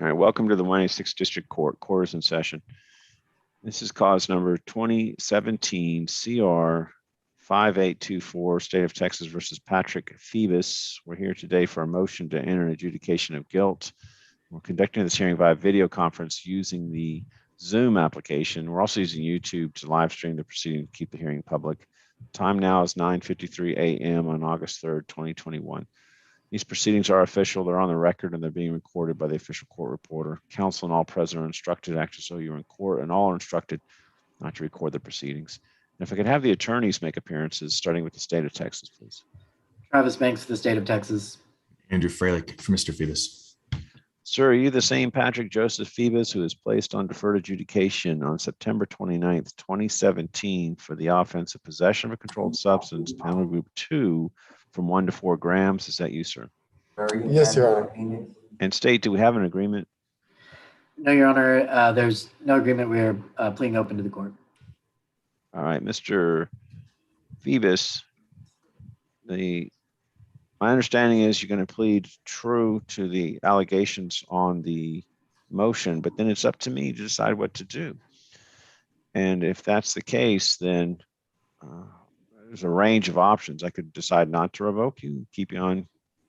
All right, welcome to the 186th District Court. Court is in session. This is cause number 2017 CR 5824, State of Texas versus Patrick Phoebus. We're here today for a motion to enter an adjudication of guilt. We're conducting this hearing via video conference using the Zoom application. We're also using YouTube to live stream the proceeding to keep the hearing public. Time now is 9:53 a.m. on August 3rd, 2021. These proceedings are official, they're on the record, and they're being recorded by the official court reporter. Counsel and all present are instructed to act as though you're in court, and all are instructed not to record the proceedings. And if I could have the attorneys make appearances, starting with the state of Texas, please. Travis Banks for the state of Texas. Andrew Freilich for Mr. Phoebus. Sir, are you the same Patrick Joseph Phoebus who was placed on deferred adjudication on September 29th, 2017 for the offense of possession of a controlled substance, penalty group 2, from 1 to 4 grams? Is that you, sir? Yes, Your Honor. And state, do we have an agreement? No, Your Honor, there's no agreement. We're pleading open to the court. All right, Mr. Phoebus, my understanding is you're going to plead true to the allegations on the motion, but then it's up to me to decide what to do. And if that's the case, then there's a range of options. I could decide not to revoke you, keep you on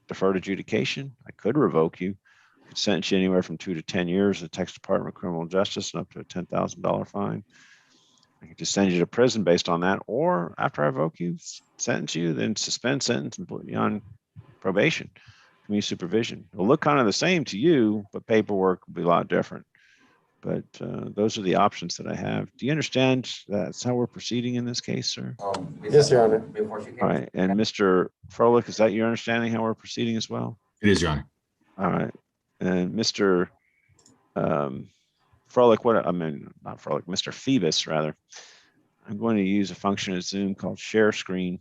deferred adjudication. I could revoke you. I could sentence you anywhere from 2 to 10 years in the Texas Department of Criminal Justice and up to a $10,000 fine. I could just send you to prison based on that, or after I revoke you, sentence you, then suspend sentence and put you on probation, community supervision. It'll look kind of the same to you, but paperwork will be a lot different. But those are the options that I have. Do you understand that's how we're proceeding in this case, sir? Yes, Your Honor. All right. And Mr. Froelich, is that your understanding how we're proceeding as well? It is, Your Honor. All right. And Mr. Froelich, not Froelich, Mr. Phoebus, rather. I'm going to use a function in Zoom called share screen.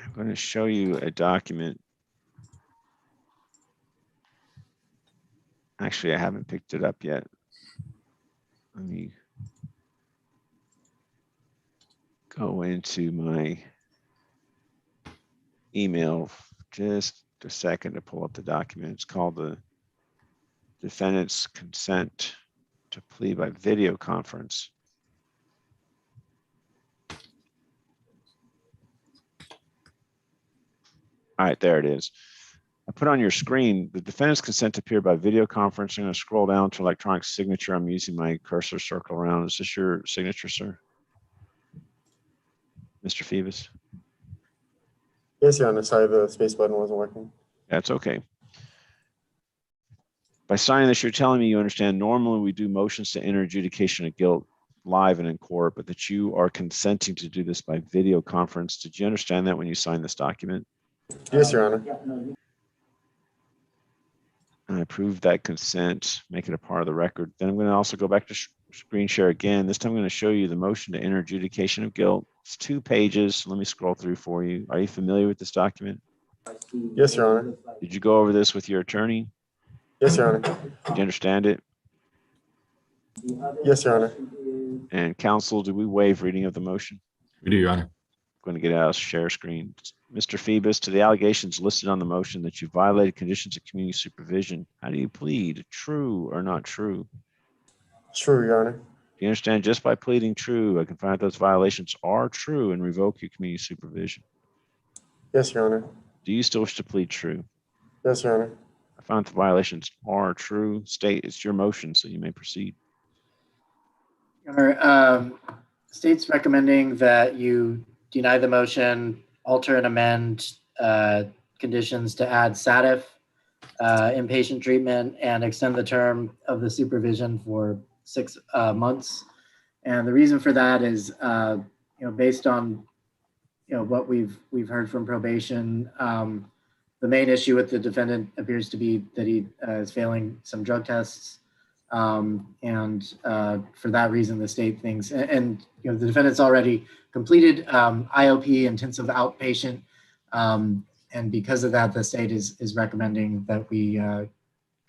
I'm going to show you a document. Actually, I haven't picked it up yet. Let me go into my email just a second to pull up the document. It's called the defendant's consent to plea by video conference. All right, there it is. I put on your screen the defendant's consent to appear by video conference. I'm going to scroll down to electronic signature. I'm using my cursor circle around. Is this your signature, sir? Mr. Phoebus? Yes, Your Honor. Sorry, the space button wasn't working. That's okay. By signing this, you're telling me you understand normally we do motions to enter adjudication of guilt live and in court, but that you are consenting to do this by video conference. Did you understand that when you signed this document? Yes, Your Honor. I approve that consent, make it a part of the record. Then I'm going to also go back to screen share again. This time I'm going to show you the motion to enter adjudication of guilt. It's 2 pages. Let me scroll through for you. Are you familiar with this document? Yes, Your Honor. Did you go over this with your attorney? Yes, Your Honor. Did you understand it? Yes, Your Honor. And counsel, do we waive reading of the motion? We do, Your Honor. I'm going to get out of share screen. Mr. Phoebus, to the allegations listed on the motion that you violated conditions of community supervision, how do you plead? True or not true? True, Your Honor. Do you understand just by pleading true, I can find out those violations are true and revoke your community supervision? Yes, Your Honor. Do you still wish to plead true? Yes, Your Honor. I found the violations are true. State, it's your motion, so you may proceed. Your Honor, state's recommending that you deny the motion, alter and amend conditions to add SATIF, inpatient treatment, and extend the term of the supervision for 6 months. And the reason for that is, based on what we've heard from probation, the main issue with the defendant appears to be that he is failing some drug tests. And for that reason, the state thinks, and the defendant's already completed IOP, intensive outpatient, and because of that, the state is recommending that we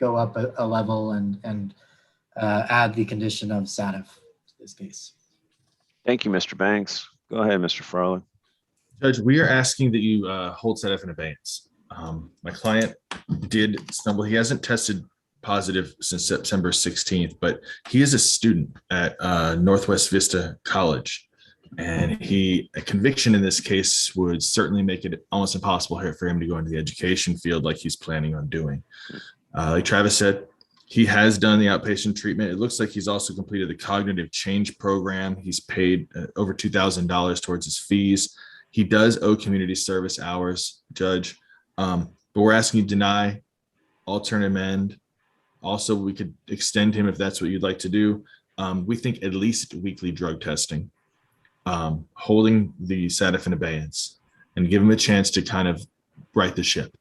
go up a level and add the condition of SATIF to this case. Thank you, Mr. Banks. Go ahead, Mr. Froelich. Judge, we are asking that you hold SATIF in abeyance. My client did stumble. He hasn't tested positive since September 16th, but he is a student at Northwest Vista College. And a conviction in this case would certainly make it almost impossible for him to go into the education field like he's planning on doing. Like Travis said, he has done the outpatient treatment. It looks like he's also completed the cognitive change program. He's paid over $2,000 towards his fees. He does owe community service hours, Judge. But we're asking you to deny, alter and amend. Also, we could extend him if that's what you'd like to do. We think at least weekly drug testing, holding the SATF in abeyance, and give him a chance to kind of right the ship.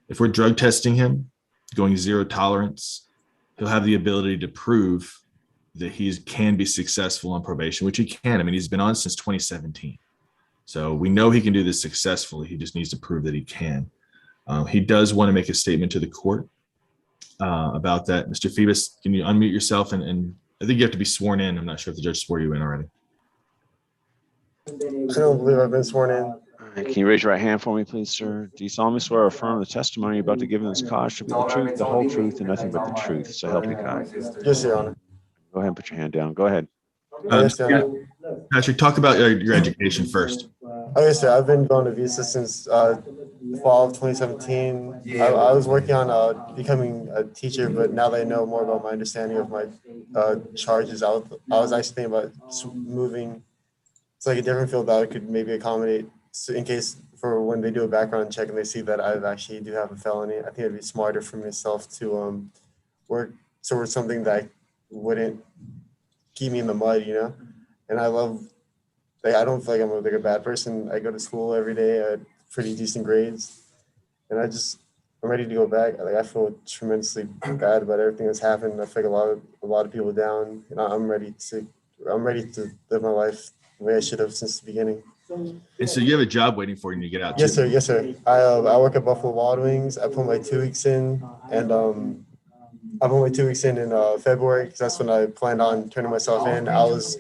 If we're drug testing him, going zero tolerance, he'll have the ability to prove that he can be successful on probation, which he can. I mean, he's been on since 2017. So we know he can do this successfully. He just needs to prove that he can. He does want to make a statement to the court about that. Mr. Phoebus, can you unmute yourself? And I think you have to be sworn in. I'm not sure if the judge swore you in already. I don't believe I've been sworn in. Can you raise your right hand for me, please, sir? Do you solemnly swear or affirm the testimony you're about to give in this cause should be the truth, the whole truth, and nothing but the truth? So help you God. Yes, Your Honor. Go ahead and put your hand down. Go ahead. Yes, Your Honor. Patrick, talk about your education first. Okay, sir. I've been going to Visa since fall of 2017. I was working on becoming a teacher, but now that I know more about my understanding of my charges, I was actually thinking about moving. It's like a different field that I could maybe accommodate in case for when they do a background check and they see that I actually do have a felony. I think it'd be smarter for myself to work towards something that wouldn't keep me in the mud, you know? And I don't feel like I'm a bad person. I go to school every day at pretty decent grades. And I'm ready to go back. Like, I feel tremendously bad about everything that's happened. I feel like a lot of people down. And I'm ready to live my life the way I should have since the beginning. And so you have a job waiting for you when you get out. Yes, too. sir. Yes, sir. I work at Buffalo Wild Wings. I put my 2 weeks in, and I put my 2 weeks in February because that's when I planned on turning myself in. I was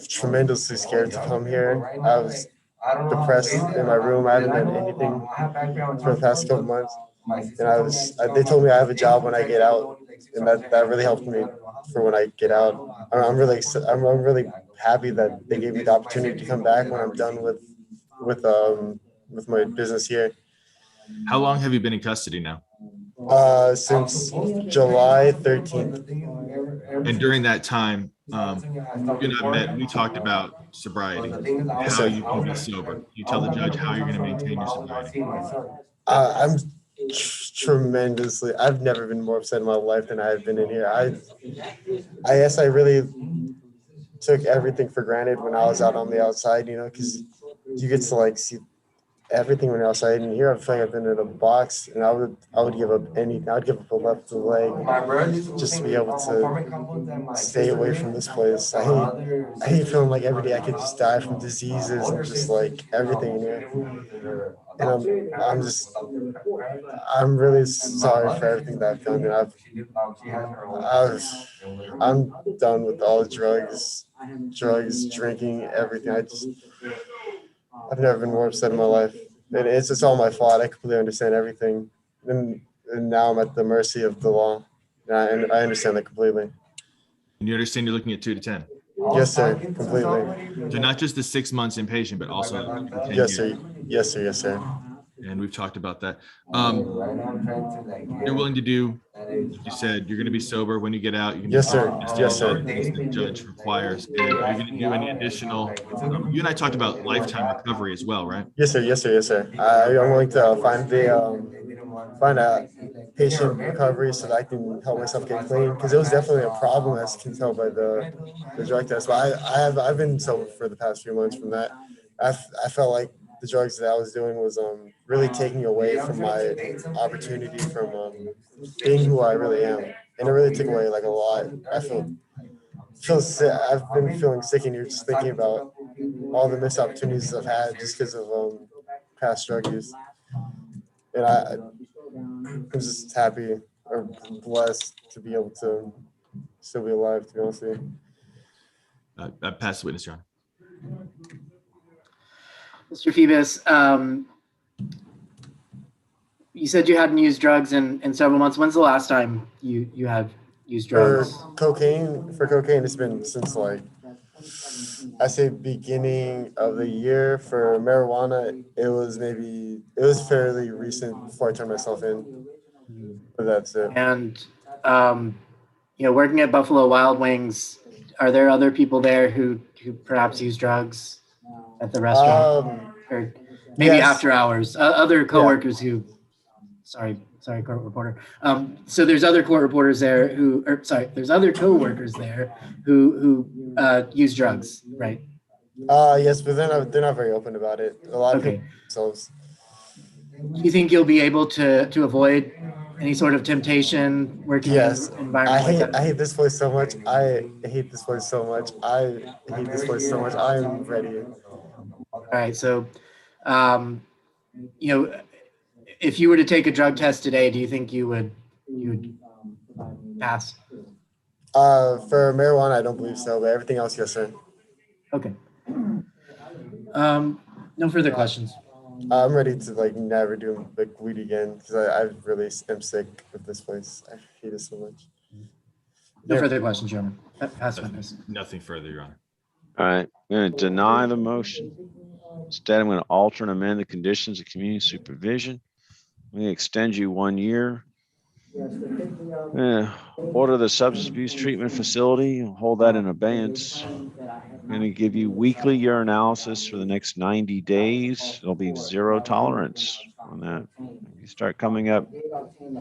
tremendously scared to come here. I was depressed in my room. I haven't done anything for the past couple months, and they told me I have a job when I get out, and that really helped me for when I get out. I'm really happy that they gave me the opportunity to come back when I'm done with my business here. How long have you been in custody now? Since July 13th. And during that time, you and I met, we talked about sobriety, how you can be sober. You tell the judge how you're going to maintain your sobriety. I'm tremendously, I've never been more upset in my life than I have been in here. I guess I really took everything for granted when I was out on the outside, you know, because you get to like see everything when you're outside. And here I feel like I've been in a box, and I would give up anything. I'd give up a left leg just to be able to stay away from this place. I hate feeling like every day I could just die from diseases and just like everything in here. And I'm really sorry for everything that I've done. And I'm done with all the drugs, drinking, everything. I've never been more upset in my life. And it's all my fault. I completely understand everything. And now I'm at the mercy of the law. And I understand that completely. And you understand you're looking at 2 to 10. Yes, sir. Completely. So not just the 6 months inpatient, but also 10 Yes, years. sir. Yes, sir. Yes, sir. And we've talked about that. You're willing to do, like you said, you're going to be sober when you get out. You can Yes, sir. Yes, sir. The judge requires. And you're going to do any additional. You and I talked about lifetime recovery as well, right? Yes, sir. Yes, sir. Yes, sir. I'm willing to find a patient recovery so that I can help myself get clean, because it was definitely a problem, as you can tell by the drug test. But I've been sober for the past few months from that. I felt like the drugs that I was doing was really taking away from my opportunity from being who I really am, and it really took away like a lot. I feel sick. I've been feeling sick in here just thinking about all the missed opportunities I've had just because of past drug use. And I'm just happy or blessed to be able to still be alive, to be honest with you. I pass the witness, Your Honor. Mr. Phoebus, you said you hadn't used drugs in several months. When's the last time you have used drugs? For cocaine, it's been since like, I say beginning of the year. For marijuana, it was fairly recent before I turned myself in. But that's it. And working at Buffalo Wild Wings, are there other people there who perhaps use drugs at the restaurant? Or maybe yes. after hours, other coworkers who, sorry, court reporter. So there's other court reporters there there's other coworkers there who use drugs, right? Yes, but they're not very open about it. A lot of Okay. people themselves. Do you think you'll be able to avoid any sort of temptation working Yes. in an environment like that? I hate this place so much. I hate this place so much. I'm ready. All right. So, if you were to take a drug test today, do you think you would pass? For marijuana, I don't believe so, but everything else, yes, sir. Okay. No further questions. I'm ready to like never do like weed again because I really am sick of this place. I hate it so much. No further questions, Your Honor. Pass the witness. Nothing further, Your Honor. All right, I'm going to deny the motion. Instead, I'm going to alter and amend the conditions of community supervision. I'm going to extend you 1 year. Order the substance abuse treatment facility, hold that in abeyance. I'm going to give you weekly urinalysis for the next 90 days. It'll be zero tolerance on that. If you start coming up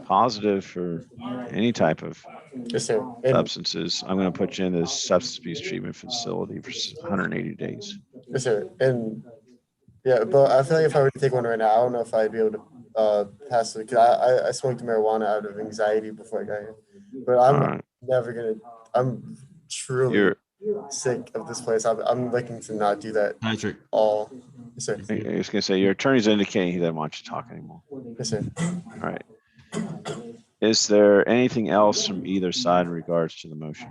positive for any type of Yes, sir. substances, I'm going to put you in this substance abuse treatment facility for 180 days. Yes, sir. And yeah, but I feel like if I were to take one right now, I don't know if I'd be able to pass it because I smoked marijuana out of anxiety before I got here. But I'm never gonna. I'm truly sick of this place. I'm looking to not do that. Patrick. All. Yes, sir. I was going to say your attorney's indicating he doesn't want you to talk anymore. Yes, sir. All right. Is there anything else from either side in regards to the motion?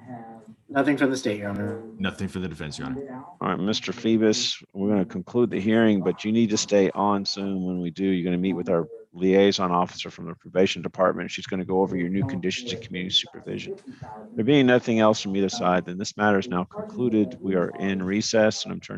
Nothing from the state, Your Honor. Nothing for the defense, Your Honor. All right, Mr. Phoebus, we're going to conclude the hearing, but you need to stay on soon. When we do, you're going to meet with our liaison officer from the probation department. She's going to go over your new conditions of community supervision. There being nothing else from either side, then this matter is now concluded. We are in recess, and I'm turning